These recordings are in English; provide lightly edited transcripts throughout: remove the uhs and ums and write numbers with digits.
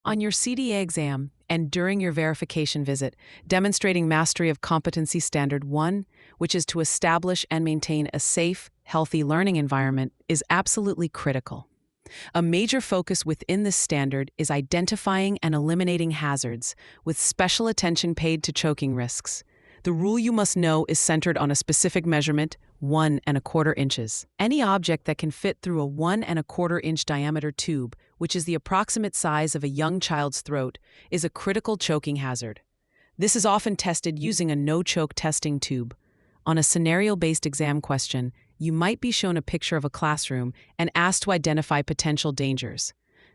On your CDA exam and during your verification visit, demonstrating mastery of Competency Standard 1, which is to establish and maintain a safe, healthy learning environment, is absolutely critical. A major focus within this standard is identifying and eliminating hazards, with special attention paid to choking risks. The rule you must know is centered on a specific measurement, 1¼ inches. Any object that can fit through a 1¼ inch diameter tube, which is the approximate size of a young child's throat, is a critical choking hazard. This is often tested using a no-choke testing tube. On a scenario-based exam question, you might be shown a picture of a classroom and asked to identify potential dangers.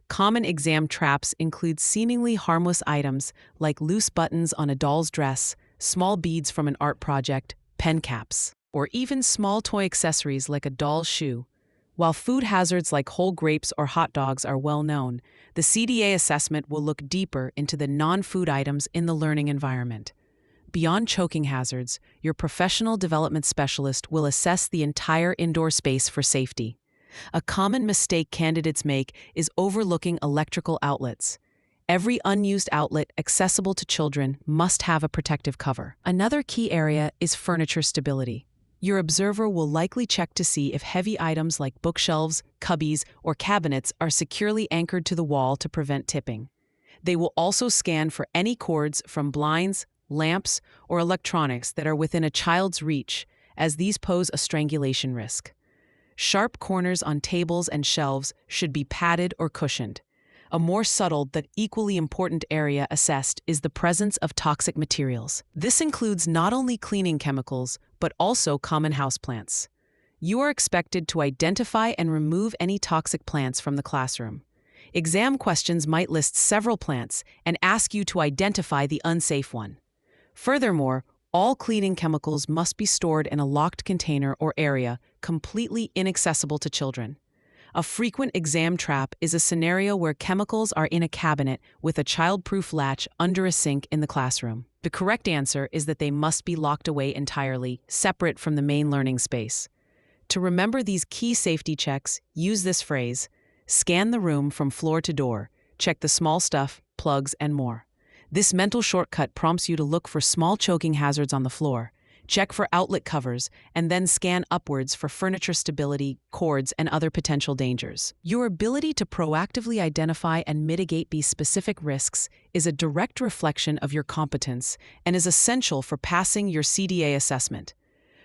Common exam traps include seemingly harmless items like loose buttons on a doll's dress, small beads from an art project, pen caps, or even small toy accessories like a doll's shoe. While food hazards like whole grapes or hot dogs are well known, the CDA assessment will look deeper into the non-food items in the learning environment. Beyond choking hazards, your professional development specialist will assess the entire indoor space for safety. A common mistake candidates make is overlooking electrical outlets. Every unused outlet accessible to children must have a protective cover. Another key area is furniture stability. Your observer will likely check to see if heavy items like bookshelves, cubbies, or cabinets are securely anchored to the wall to prevent tipping. They will also scan for any cords from blinds, lamps, or electronics that are within a child's reach, as these pose a strangulation risk. Sharp corners on tables and shelves should be padded or cushioned. A more subtle but equally important area assessed is the presence of toxic materials. This includes not only cleaning chemicals, but also common houseplants. You are expected to identify and remove any toxic plants from the classroom. Exam questions might list several plants and ask you to identify the unsafe one. Furthermore, all cleaning chemicals must be stored in a locked container or area completely inaccessible to children. A frequent exam trap is a scenario where chemicals are in a cabinet with a child-proof latch under a sink in the classroom. The correct answer is that they must be locked away entirely, separate from the main learning space. To remember these key safety checks, use this phrase: scan the room from floor to door, check the small stuff, plugs, and more. This mental shortcut prompts you to look for small choking hazards on the floor, check for outlet covers, and then scan upwards for furniture stability, cords, and other potential dangers. Your ability to proactively identify and mitigate these specific risks is a direct reflection of your competence and is essential for passing your CDA assessment.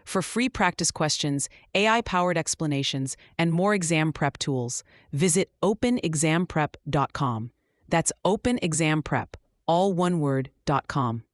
For free practice questions, AI-powered explanations, and more exam prep tools, visit openexamprep.com. That's openexamprep, all one word, .com.